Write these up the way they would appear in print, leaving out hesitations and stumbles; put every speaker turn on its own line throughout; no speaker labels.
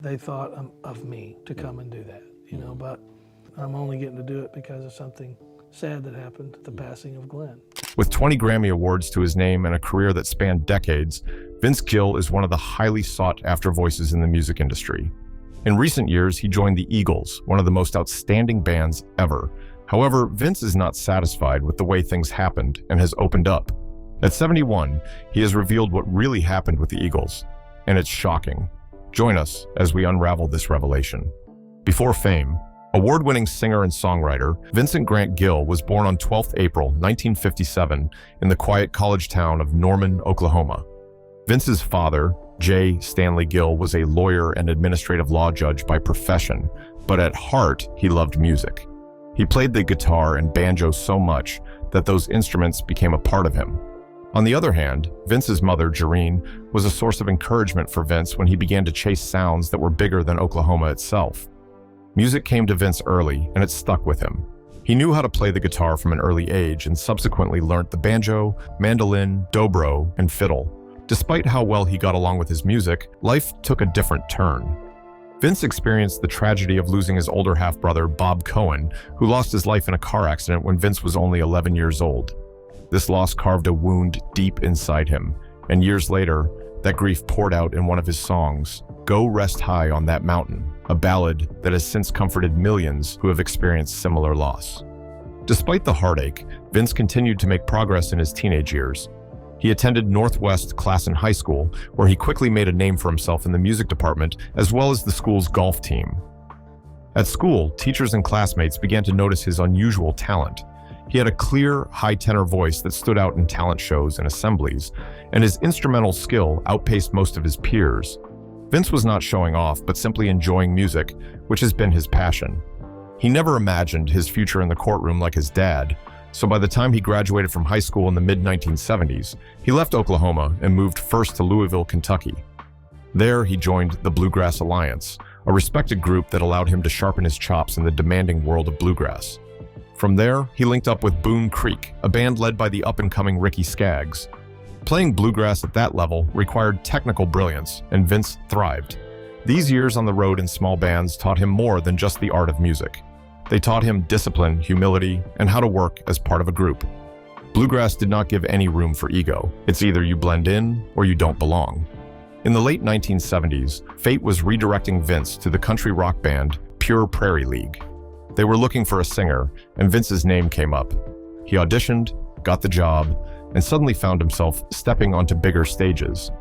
They thought of me to come and do that, but I'm only getting to do it because of something sad that happened, the passing of Glenn.
With 20 Grammy Awards to his name and a career that spanned decades, Vince Gill is one of the highly sought-after voices in the music industry. In recent years, he joined the Eagles, one of the most outstanding bands ever. However, Vince is not satisfied with the way things happened and has opened up. At 71, he has revealed what really happened with the Eagles, and it's shocking. Join us as we unravel this revelation. Before fame, award-winning singer and songwriter Vincent Grant Gill was born on 12th April 1957 in the quiet college town of Norman, Oklahoma. Vince's father, J. Stanley Gill, was a lawyer and administrative law judge by profession, but at heart, he loved music. He played the guitar and banjo so much that those instruments became a part of him. On the other hand, Vince's mother, Jareen, was a source of encouragement for Vince when he began to chase sounds that were bigger than Oklahoma itself. Music came to Vince early, and it stuck with him. He knew how to play the guitar from an early age and subsequently learned the banjo, mandolin, dobro, and fiddle. Despite how well he got along with his music, life took a different turn. Vince experienced the tragedy of losing his older half-brother, Bob Cohen, who lost his life in a car accident when Vince was only 11 years old. This loss carved a wound deep inside him, and years later, that grief poured out in one of his songs, Go Rest High on That Mountain, a ballad that has since comforted millions who have experienced similar loss. Despite the heartache, Vince continued to make progress in his teenage years. He attended Northwest Classen High School, where he quickly made a name for himself in the music department as well as the school's golf team. At school, teachers and classmates began to notice his unusual talent. He had a clear, high-tenor voice that stood out in talent shows and assemblies, and his instrumental skill outpaced most of his peers. Vince was not showing off, but simply enjoying music, which has been his passion. He never imagined his future in the courtroom like his dad, so by the time he graduated from high school in the mid-1970s, he left Oklahoma and moved first to Louisville, Kentucky. There, he joined the Bluegrass Alliance, a respected group that allowed him to sharpen his chops in the demanding world of bluegrass. From there, he linked up with Boone Creek, a band led by the up-and-coming Ricky Skaggs. Playing bluegrass at that level required technical brilliance, and Vince thrived. These years on the road in small bands taught him more than just the art of music. They taught him discipline, humility, and how to work as part of a group. Bluegrass did not give any room for ego. It's either you blend in or you don't belong. In the late 1970s, fate was redirecting Vince to the country rock band Pure Prairie League. They were looking for a singer, and Vince's name came up. He auditioned, got the job, and suddenly found himself stepping onto bigger stages.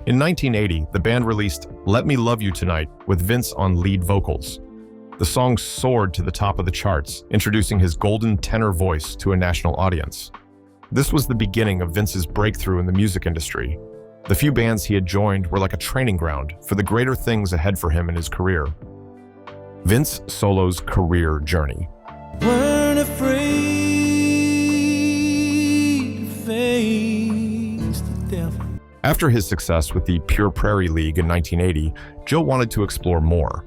In 1980, the band released Let Me Love You Tonight with Vince on lead vocals. The song soared to the top of the charts, introducing his golden tenor voice to a national audience. This was the beginning of Vince's breakthrough in the music industry. The few bands he had joined were like a training ground for the greater things ahead for him in his career. Vince Solo's career journey.
Weren't afraid to face the devil.
After his success with the Pure Prairie League in 1980, Joe wanted to explore more.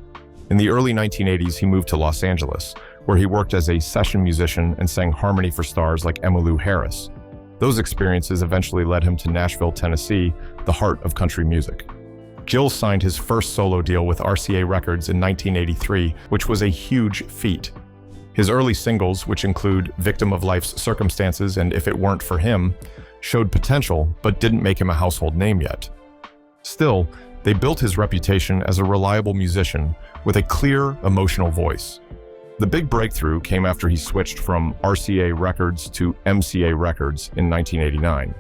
In the early 1980s, he moved to Los Angeles, where he worked as a session musician and sang harmony for stars like Emmylou Harris. Those experiences eventually led him to Nashville, Tennessee, the heart of country music. Gill signed his first solo deal with RCA Records in 1983, which was a huge feat. His early singles, which include Victim of Life's Circumstances and If It Weren't for Him, showed potential but didn't make him a household name yet. Still, they built his reputation as a reliable musician with a clear, emotional voice. The big breakthrough came after he switched from RCA Records to MCA Records in 1989.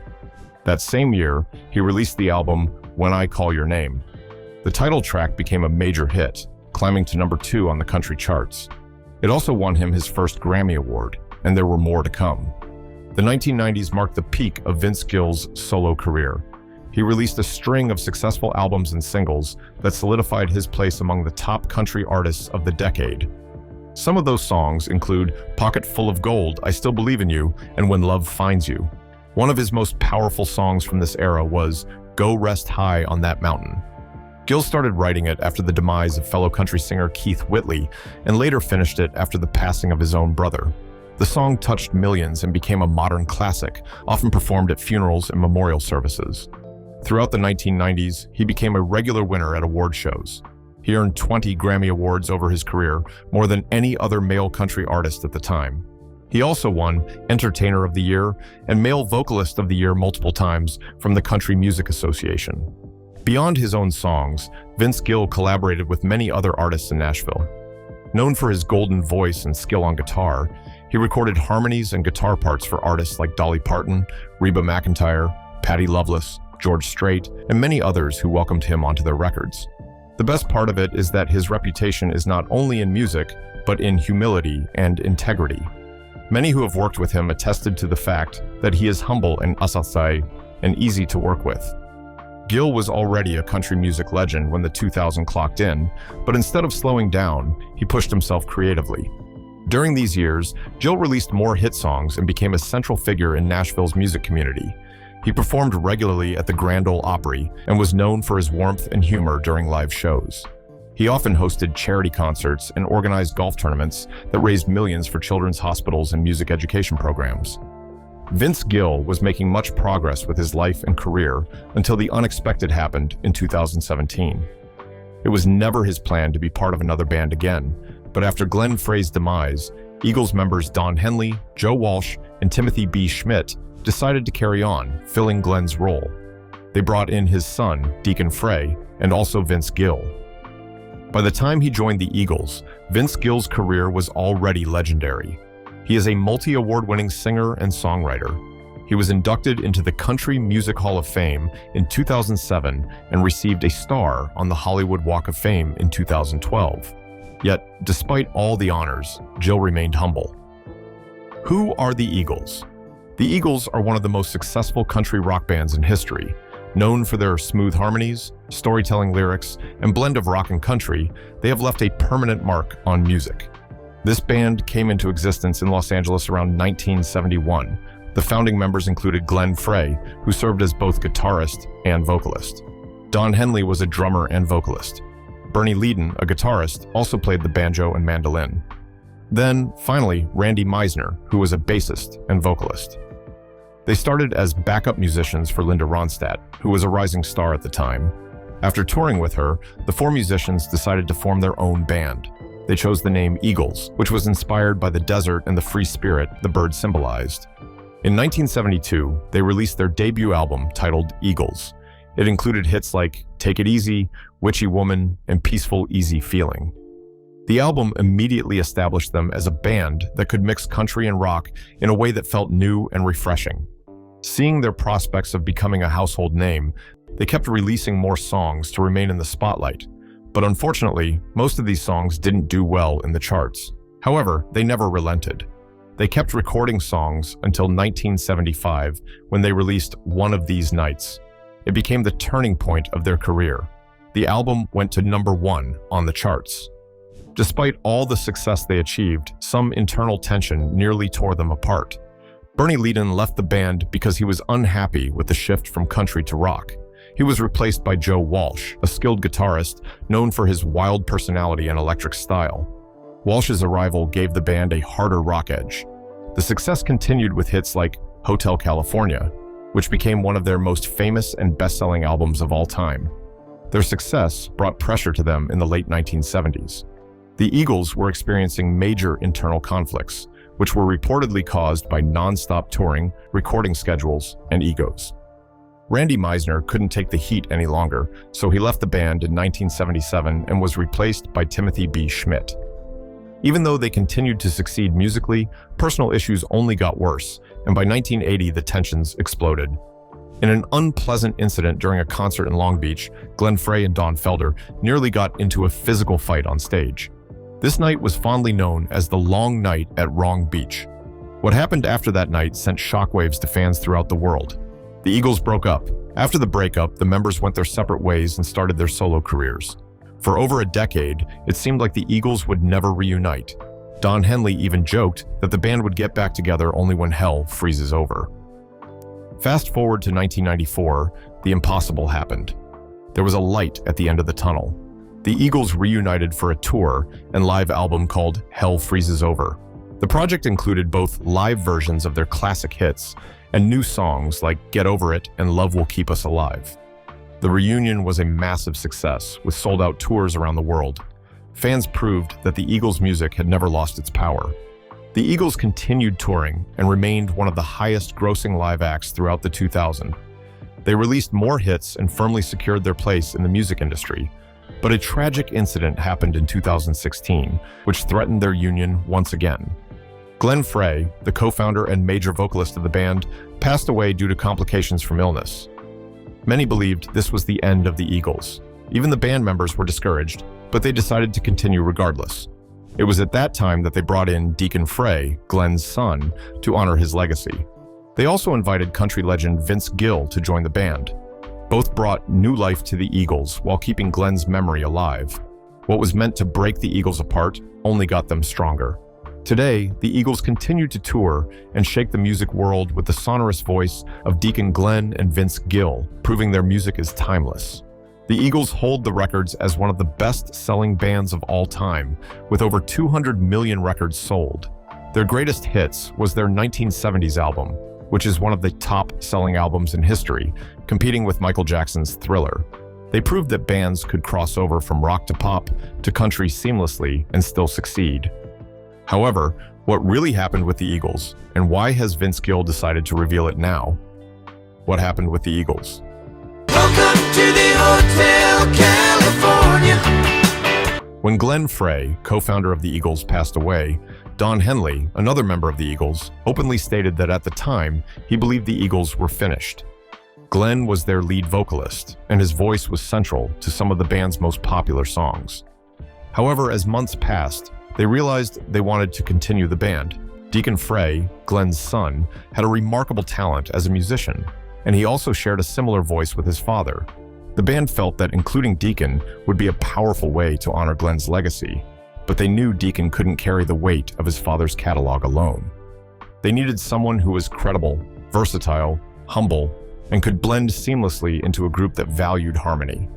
That same year, he released the album When I Call Your Name. The title track became a major hit, climbing to number 2 on the country charts. It also won him his first Grammy Award, and there were more to come. The 1990s marked the peak of Vince Gill's solo career. He released a string of successful albums and singles that solidified his place among the top country artists of the decade. Some of those songs include Pocket Full of Gold, I Still Believe in You, and When Love Finds You. One of his most powerful songs from this era was Go Rest High on That Mountain. Gill started writing it after the demise of fellow country singer Keith Whitley, and later finished it after the passing of his own brother. The song touched millions and became a modern classic, often performed at funerals and memorial services. Throughout the 1990s, he became a regular winner at award shows. He earned 20 Grammy Awards over his career, more than any other male country artist at the time. He also won Entertainer of the Year and Male Vocalist of the Year multiple times from the Country Music Association. Beyond his own songs, Vince Gill collaborated with many other artists in Nashville. Known for his golden voice and skill on guitar, he recorded harmonies and guitar parts for artists like Dolly Parton, Reba McEntire, Patti Loveless, George Strait, and many others who welcomed him onto their records. The best part of it is that his reputation is not only in music, but in humility and integrity. Many who have worked with him attested to the fact that he is humble and asasai and easy to work with. Gill was already a country music legend when the 2000 clocked in, but instead of slowing down, he pushed himself creatively. During these years, Gill released more hit songs and became a central figure in Nashville's music community. He performed regularly at the Grand Ole Opry and was known for his warmth and humor during live shows. He often hosted charity concerts and organized golf tournaments that raised millions for children's hospitals and music education programs. Vince Gill was making much progress with his life and career until the unexpected happened in 2017. It was never his plan to be part of another band again, but after Glenn Frey's demise, Eagles members Don Henley, Joe Walsh, and Timothy B. Schmidt decided to carry on, filling Glenn's role. They brought in his son, Deacon Frey, and also Vince Gill. By the time he joined the Eagles, Vince Gill's career was already legendary. He is a multi-award-winning singer and songwriter. He was inducted into the Country Music Hall of Fame in 2007 and received a star on the Hollywood Walk of Fame in 2012. Yet, despite all the honors, Gill remained humble. Who are the Eagles? The Eagles are one of the most successful country rock bands in history. Known for their smooth harmonies, storytelling lyrics, and blend of rock and country, they have left a permanent mark on music. This band came into existence in Los Angeles around 1971. The founding members included Glenn Frey, who served as both guitarist and vocalist. Don Henley was a drummer and vocalist. Bernie Leadon, a guitarist, also played the banjo and mandolin. Then, finally, Randy Meisner, who was a bassist and vocalist. They started as backup musicians for Linda Ronstadt, who was a rising star at the time. After touring with her, the four musicians decided to form their own band. They chose the name Eagles, which was inspired by the desert and the free spirit the bird symbolized. In 1972, they released their debut album titled Eagles. It included hits like Take It Easy, Witchy Woman, and Peaceful Easy Feeling. The album immediately established them as a band that could mix country and rock in a way that felt new and refreshing. Seeing their prospects of becoming a household name, they kept releasing more songs to remain in the spotlight. But unfortunately, most of these songs didn't do well in the charts. However, they never relented. They kept recording songs until 1975, when they released One of These Nights. It became the turning point of their career. The album went to #1 on the charts. Despite all the success they achieved, some internal tension nearly tore them apart. Bernie Leadon left the band because he was unhappy with the shift from country to rock. He was replaced by Joe Walsh, a skilled guitarist known for his wild personality and electric style. Walsh's arrival gave the band a harder rock edge. The success continued with hits like Hotel California, which became one of their most famous and best-selling albums of all time. Their success brought pressure to them in the late 1970s. The Eagles were experiencing major internal conflicts, which were reportedly caused by non-stop touring, recording schedules, and egos. Randy Meisner couldn't take the heat any longer, so he left the band in 1977 and was replaced by Timothy B. Schmidt. Even though they continued to succeed musically, personal issues only got worse, and by 1980 the tensions exploded. In an unpleasant incident during a concert in Long Beach, Glenn Frey and Don Felder nearly got into a physical fight on stage. This night was fondly known as the Long Night at Wrong Beach. What happened after that night sent shockwaves to fans throughout the world. The Eagles broke up. After the breakup, the members went their separate ways and started their solo careers. For over a decade, it seemed like the Eagles would never reunite. Don Henley even joked that the band would get back together only when hell freezes over. Fast forward to 1994, the impossible happened. There was a light at the end of the tunnel. The Eagles reunited for a tour and live album called Hell Freezes Over. The project included both live versions of their classic hits and new songs like Get Over It and Love Will Keep Us Alive. The reunion was a massive success, with sold-out tours around the world. Fans proved that the Eagles' music had never lost its power. The Eagles continued touring and remained one of the highest-grossing live acts throughout the 2000s. They released more hits and firmly secured their place in the music industry. But a tragic incident happened in 2016, which threatened their union once again. Glenn Frey, the co-founder and major vocalist of the band, passed away due to complications from illness. Many believed this was the end of the Eagles. Even the band members were discouraged, but they decided to continue regardless. It was at that time that they brought in Deacon Frey, Glenn's son, to honor his legacy. They also invited country legend Vince Gill to join the band. Both brought new life to the Eagles while keeping Glenn's memory alive. What was meant to break the Eagles apart only got them stronger. Today, the Eagles continue to tour and shake the music world with the sonorous voice of Deacon Glenn and Vince Gill, proving their music is timeless. The Eagles hold the records as one of the best-selling bands of all time, with over 200 million records sold. Their greatest hits was their 1970s album, which is one of the top-selling albums in history, competing with Michael Jackson's Thriller. They proved that bands could cross over from rock to pop to country seamlessly and still succeed. However, what really happened with the Eagles, and why has Vince Gill decided to reveal it now? What happened with the Eagles?
Welcome to the Hotel California.
When Glenn Frey, co-founder of the Eagles, passed away, Don Henley, another member of the Eagles, openly stated that at the time, he believed the Eagles were finished. Glenn was their lead vocalist, and his voice was central to some of the band's most popular songs. However, as months passed, they realized they wanted to continue the band. Deacon Frey, Glenn's son, had a remarkable talent as a musician, and he also shared a similar voice with his father. The band felt that including Deacon would be a powerful way to honor Glenn's legacy, but they knew Deacon couldn't carry the weight of his father's catalog alone. They needed someone who was credible, versatile, humble, and could blend seamlessly into a group that valued harmony.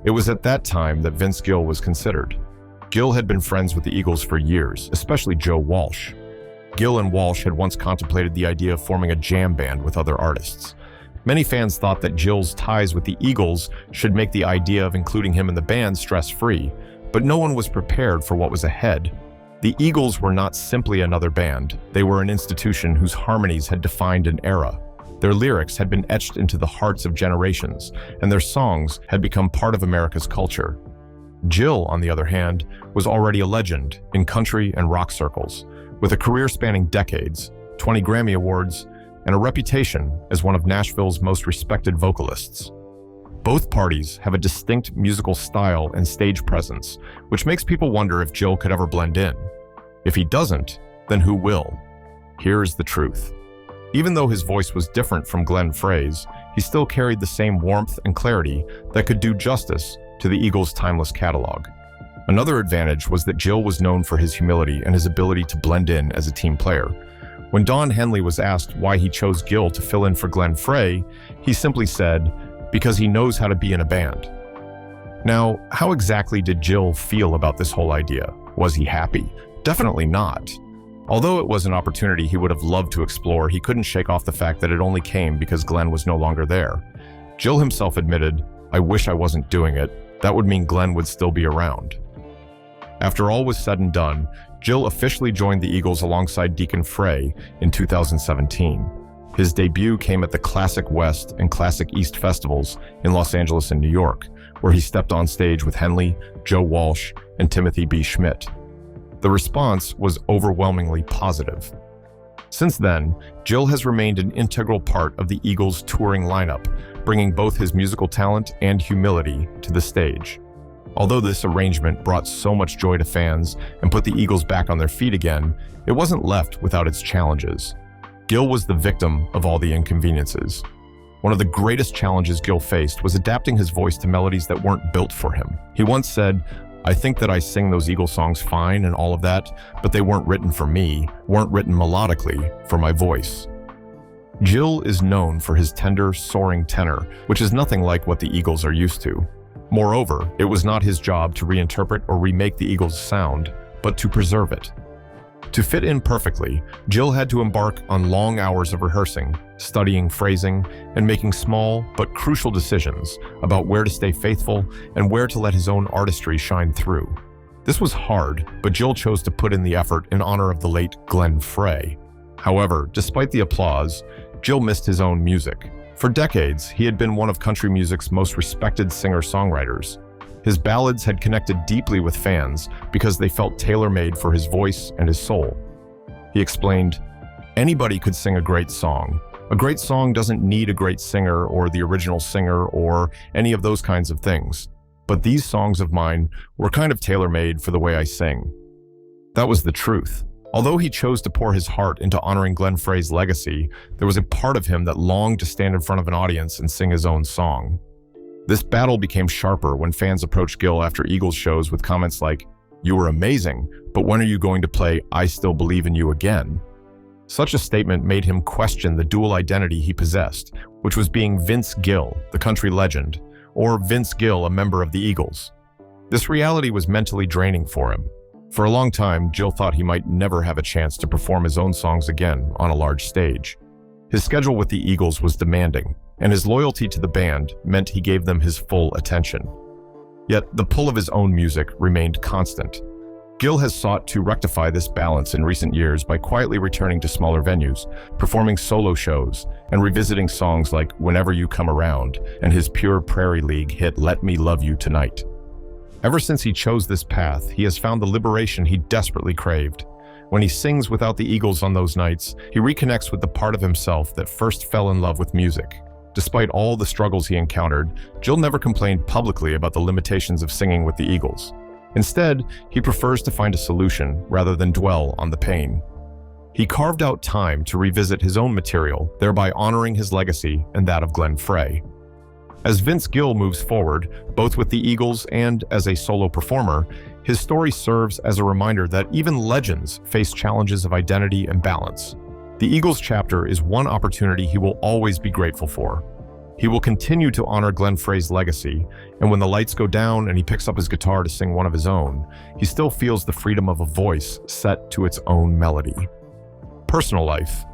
It was at that time that Vince Gill was considered. Gill had been friends with the Eagles for years, especially Joe Walsh. Gill and Walsh had once contemplated the idea of forming a jam band with other artists. Many fans thought that Gill's ties with the Eagles should make the idea of including him in the band stress-free, but no one was prepared for what was ahead. The Eagles were not simply another band. They were an institution whose harmonies had defined an era. Their lyrics had been etched into the hearts of generations, and their songs had become part of America's culture. Gill, on the other hand, was already a legend in country and rock circles, with a career spanning decades, 20 Grammy Awards, and a reputation as one of Nashville's most respected vocalists. Both parties have a distinct musical style and stage presence, which makes people wonder if Gill could ever blend in. If he doesn't, then who will? Here is the truth. Even though his voice was different from Glenn Frey's, he still carried the same warmth and clarity that could do justice to the Eagles' timeless catalog. Another advantage was that Gill was known for his humility and his ability to blend in as a team player. When Don Henley was asked why he chose Gill to fill in for Glenn Frey, he simply said, "Because he knows how to be in a band." Now, how exactly did Gill feel about this whole idea? Was he happy? Definitely not. Although it was an opportunity he would have loved to explore, he couldn't shake off the fact that it only came because Glenn was no longer there. Gill himself admitted, "I wish I wasn't doing it. That would mean Glenn would still be around." After all was said and done, Gill officially joined the Eagles alongside Deacon Frey in 2017. His debut came at the Classic West and Classic East festivals in Los Angeles and New York, where he stepped on stage with Henley, Joe Walsh, and Timothy B. Schmidt. The response was overwhelmingly positive. Since then, Gill has remained an integral part of the Eagles' touring lineup, bringing both his musical talent and humility to the stage. Although this arrangement brought so much joy to fans and put the Eagles back on their feet again, it wasn't left without its challenges. Gill was the victim of all the inconveniences. One of the greatest challenges Gill faced was adapting his voice to melodies that weren't built for him. He once said, "I think that I sing those Eagles songs fine and all of that, but they weren't written for me, weren't written melodically for my voice." Gill is known for his tender, soaring tenor, which is nothing like what the Eagles are used to. Moreover, it was not his job to reinterpret or remake the Eagles' sound, but to preserve it. To fit in perfectly, Gill had to embark on long hours of rehearsing, studying phrasing, and making small but crucial decisions about where to stay faithful and where to let his own artistry shine through. This was hard, but Gill chose to put in the effort in honor of the late Glenn Frey. However, despite the applause, Gill missed his own music. For decades, he had been one of country music's most respected singer-songwriters. His ballads had connected deeply with fans because they felt tailor-made for his voice and his soul. He explained, "Anybody could sing a great song. A great song doesn't need a great singer or the original singer or any of those kinds of things. But these songs of mine were kind of tailor-made for the way I sing." That was the truth. Although he chose to pour his heart into honoring Glenn Frey's legacy, there was a part of him that longed to stand in front of an audience and sing his own song. This battle became sharper when fans approached Gill after Eagles shows with comments like, "You were amazing, but when are you going to play I Still Believe in You again?" Such a statement made him question the dual identity he possessed, which was being Vince Gill, the country legend, or Vince Gill, a member of the Eagles. This reality was mentally draining for him. For a long time, Gill thought he might never have a chance to perform his own songs again on a large stage. His schedule with the Eagles was demanding, and his loyalty to the band meant he gave them his full attention. Yet the pull of his own music remained constant. Gill has sought to rectify this balance in recent years by quietly returning to smaller venues, performing solo shows, and revisiting songs like Whenever You Come Around and his Pure Prairie League hit Let Me Love You Tonight. Ever since he chose this path, he has found the liberation he desperately craved. When he sings without the Eagles on those nights, he reconnects with the part of himself that first fell in love with music. Despite all the struggles he encountered, Gill never complained publicly about the limitations of singing with the Eagles. Instead, he prefers to find a solution rather than dwell on the pain. He carved out time to revisit his own material, thereby honoring his legacy and that of Glenn Frey. As Vince Gill moves forward, both with the Eagles and as a solo performer, his story serves as a reminder that even legends face challenges of identity and balance. The Eagles chapter is one opportunity he will always be grateful for. He will continue to honor Glenn Frey's legacy, and when the lights go down and he picks up his guitar to sing one of his own, he still feels the freedom of a voice set to its own melody. Personal life.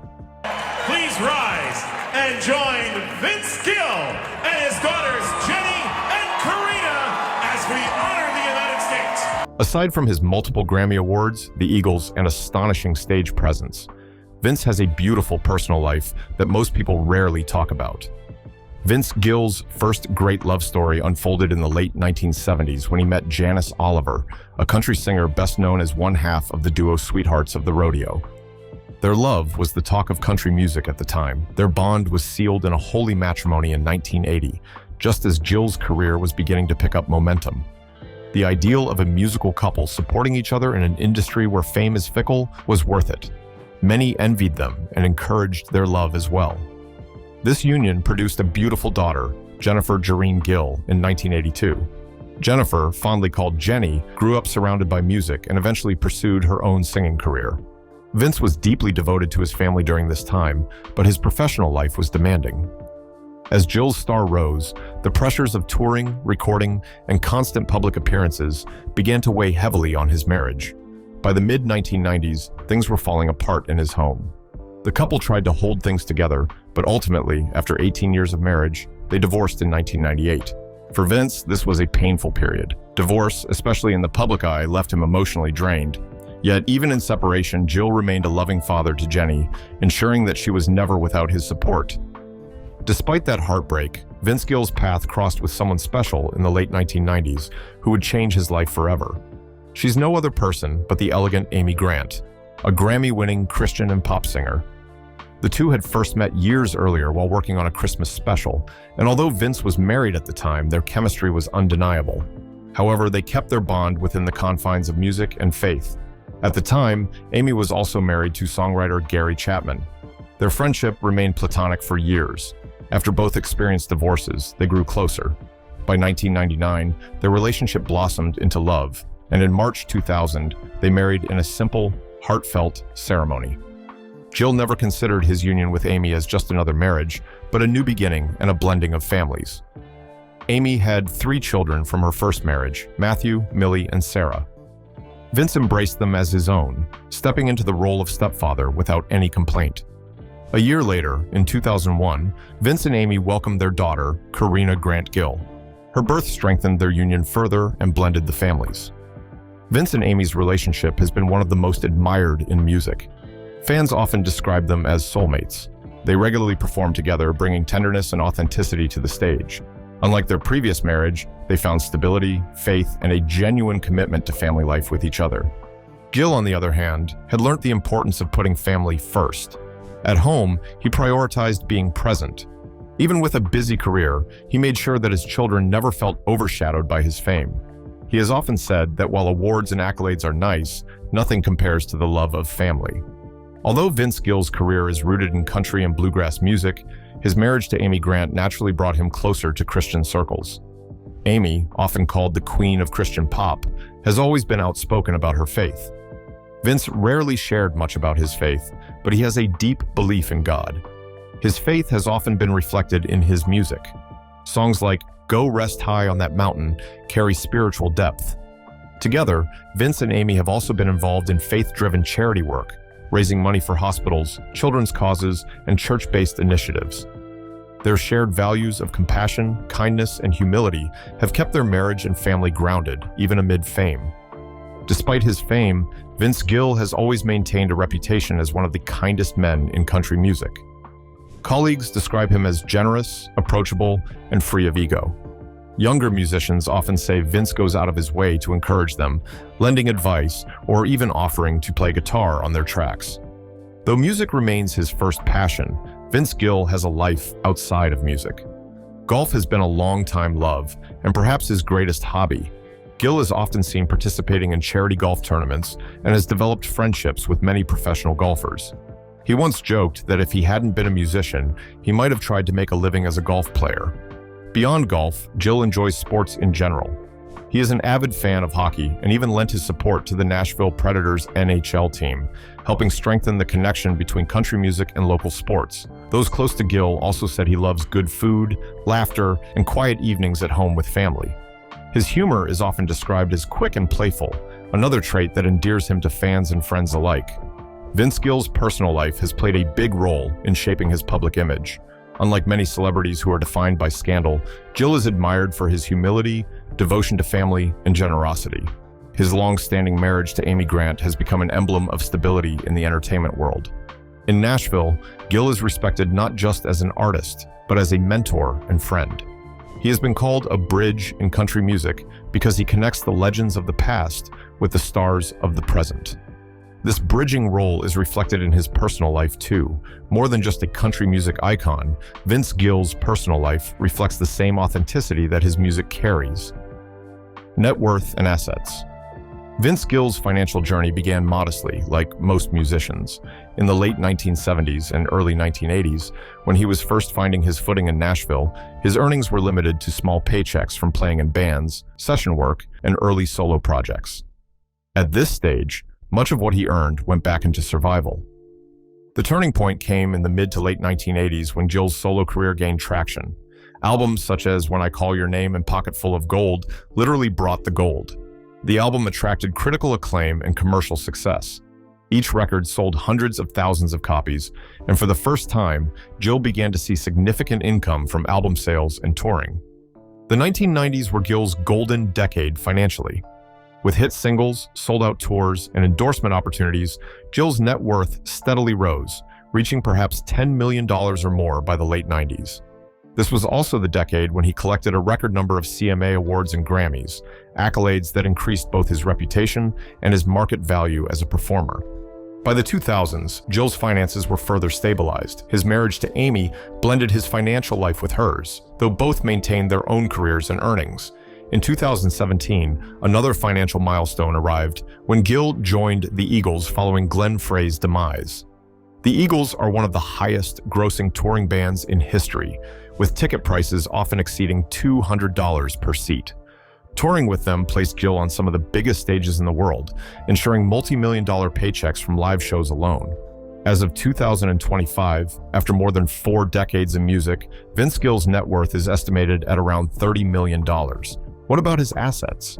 Please rise and join Vince Gill and his daughters Jenny and Karina as we honor the United States.
Aside from his multiple Grammy Awards, the Eagles, and astonishing stage presence, Vince has a beautiful personal life that most people rarely talk about. Vince Gill's first great love story unfolded in the late 1970s when he met Janice Oliver, a country singer best known as one half of the duo Sweethearts of the Rodeo. Their love was the talk of country music at the time. Their bond was sealed in a holy matrimony in 1980, just as Gill's career was beginning to pick up momentum. The ideal of a musical couple supporting each other in an industry where fame is fickle was worth it. Many envied them and encouraged their love as well. This union produced a beautiful daughter, Jennifer Jareen Gill, in 1982. Jennifer, fondly called Jenny, grew up surrounded by music and eventually pursued her own singing career. Vince was deeply devoted to his family during this time, but his professional life was demanding. As Gill's star rose, the pressures of touring, recording, and constant public appearances began to weigh heavily on his marriage. By the mid-1990s, things were falling apart in his home. The couple tried to hold things together, but ultimately, after 18 years of marriage, they divorced in 1998. For Vince, this was a painful period. Divorce, especially in the public eye, left him emotionally drained. Yet, even in separation, Gill remained a loving father to Jenny, ensuring that she was never without his support. Despite that heartbreak, Vince Gill's path crossed with someone special in the late 1990s who would change his life forever. She's no other person but the elegant Amy Grant, a Grammy-winning Christian and pop singer. The two had first met years earlier while working on a Christmas special, and although Vince was married at the time, their chemistry was undeniable. However, they kept their bond within the confines of music and faith. At the time, Amy was also married to songwriter Gary Chapman. Their friendship remained platonic for years. After both experienced divorces, they grew closer. By 1999, their relationship blossomed into love, and in March 2000, they married in a simple, heartfelt ceremony. Gill never considered his union with Amy as just another marriage, but a new beginning and a blending of families. Amy had 3 children from her first marriage, Matthew, Millie, and Sarah. Vince embraced them as his own, stepping into the role of stepfather without any complaint. A year later, in 2001, Vince and Amy welcomed their daughter, Karina Grant Gill. Her birth strengthened their union further and blended the families. Vince and Amy's relationship has been one of the most admired in music. Fans often describe them as soulmates. They regularly perform together, bringing tenderness and authenticity to the stage. Unlike their previous marriage, they found stability, faith, and a genuine commitment to family life with each other. Gill, on the other hand, had learned the importance of putting family first. At home, he prioritized being present. Even with a busy career, he made sure that his children never felt overshadowed by his fame. He has often said that while awards and accolades are nice, nothing compares to the love of family. Although Vince Gill's career is rooted in country and bluegrass music, his marriage to Amy Grant naturally brought him closer to Christian circles. Amy, often called the Queen of Christian Pop, has always been outspoken about her faith. Vince rarely shared much about his faith, but he has a deep belief in God. His faith has often been reflected in his music. Songs like "Go Rest High on That Mountain" carry spiritual depth. Together, Vince and Amy have also been involved in faith-driven charity work, raising money for hospitals, children's causes, and church-based initiatives. Their shared values of compassion, kindness, and humility have kept their marriage and family grounded, even amid fame. Despite his fame, Vince Gill has always maintained a reputation as one of the kindest men in country music. Colleagues describe him as generous, approachable, and free of ego. Younger musicians often say Vince goes out of his way to encourage them, lending advice or even offering to play guitar on their tracks. Though music remains his first passion, Vince Gill has a life outside of music. Golf has been a long-time love and perhaps his greatest hobby. Gill is often seen participating in charity golf tournaments and has developed friendships with many professional golfers. He once joked that if he hadn't been a musician, he might have tried to make a living as a golf player. Beyond golf, Gill enjoys sports in general. He is an avid fan of hockey and even lent his support to the Nashville Predators NHL team, helping strengthen the connection between country music and local sports. Those close to Gill also said he loves good food, laughter, and quiet evenings at home with family. His humor is often described as quick and playful, another trait that endears him to fans and friends alike. Vince Gill's personal life has played a big role in shaping his public image. Unlike many celebrities who are defined by scandal, Gill is admired for his humility, devotion to family, and generosity. His long-standing marriage to Amy Grant has become an emblem of stability in the entertainment world. In Nashville, Gill is respected not just as an artist, but as a mentor and friend. He has been called a bridge in country music because he connects the legends of the past with the stars of the present. This bridging role is reflected in his personal life too. More than just a country music icon, Vince Gill's personal life reflects the same authenticity that his music carries. Net worth and assets. Vince Gill's financial journey began modestly, like most musicians. In the late 1970s and early 1980s, when he was first finding his footing in Nashville, his earnings were limited to small paychecks from playing in bands, session work, and early solo projects. At this stage, much of what he earned went back into survival. The turning point came in the mid to late 1980s when Gill's solo career gained traction. Albums such as When I Call Your Name and Pocket Full of Gold literally brought the gold. The album attracted critical acclaim and commercial success. Each record sold hundreds of thousands of copies, and for the first time, Gill began to see significant income from album sales and touring. The 1990s were Gill's golden decade financially. With hit singles, sold-out tours, and endorsement opportunities, Gill's net worth steadily rose, reaching perhaps $10 million or more by the late 90s. This was also the decade when he collected a record number of CMA awards and Grammys, accolades that increased both his reputation and his market value as a performer. By the 2000s, Gill's finances were further stabilized. His marriage to Amy blended his financial life with hers, though both maintained their own careers and earnings. In 2017, another financial milestone arrived when Gill joined the Eagles following Glenn Frey's demise. The Eagles are one of the highest grossing touring bands in history, with ticket prices often exceeding $200 per seat. Touring with them placed Gill on some of the biggest stages in the world, ensuring multi-million-dollar paychecks from live shows alone. As of 2025, after more than 4 decades in music, Vince Gill's net worth is estimated at around $30 million. What about his assets?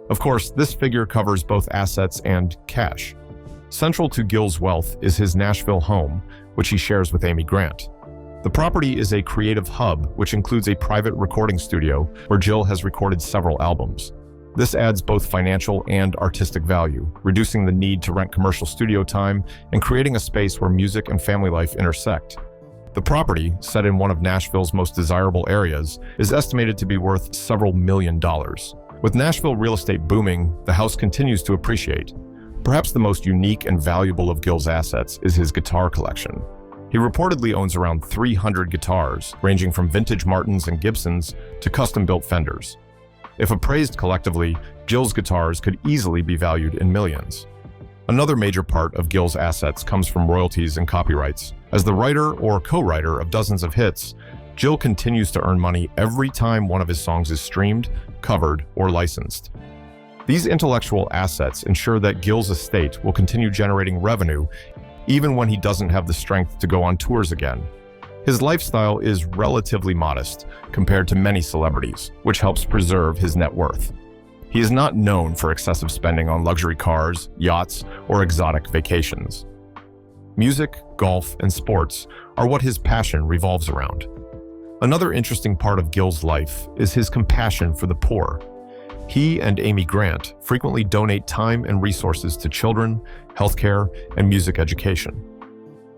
Of course, this figure covers both assets and cash. Central to Gill's wealth is his Nashville home, which he shares with Amy Grant. The property is a creative hub, which includes a private recording studio where Gill has recorded several albums. This adds both financial and artistic value, reducing the need to rent commercial studio time and creating a space where music and family life intersect. The property, set in one of Nashville's most desirable areas, is estimated to be worth several $million. With Nashville real estate booming, the house continues to appreciate. Perhaps the most unique and valuable of Gill's assets is his guitar collection. He reportedly owns around 300 guitars, ranging from vintage Martins and Gibsons to custom-built Fenders. If appraised collectively, Gill's guitars could easily be valued in millions. Another major part of Gill's assets comes from royalties and copyrights. As the writer or co-writer of dozens of hits, Gill continues to earn money every time one of his songs is streamed, covered, or licensed. These intellectual assets ensure that Gill's estate will continue generating revenue even when he doesn't have the strength to go on tours again. His lifestyle is relatively modest compared to many celebrities, which helps preserve his net worth. He is not known for excessive spending on luxury cars, yachts, or exotic vacations. Music, golf, and sports are what his passion revolves around. Another interesting part of Gill's life is his compassion for the poor. He and Amy Grant frequently donate time and resources to children, healthcare, and music education.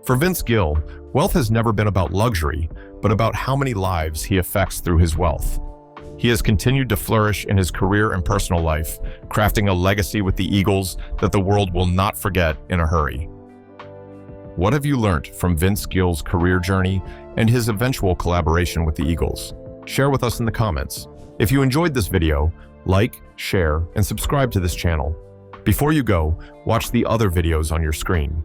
For Vince Gill, wealth has never been about luxury, but about how many lives he affects through his wealth. He has continued to flourish in his career and personal life, crafting a legacy with the Eagles that the world will not forget in a hurry. What have you learned from Vince Gill's career journey and his eventual collaboration with the Eagles? Share with us in the comments. If you enjoyed this video, like, share, and subscribe to this channel. Before you go, watch the other videos on your screen.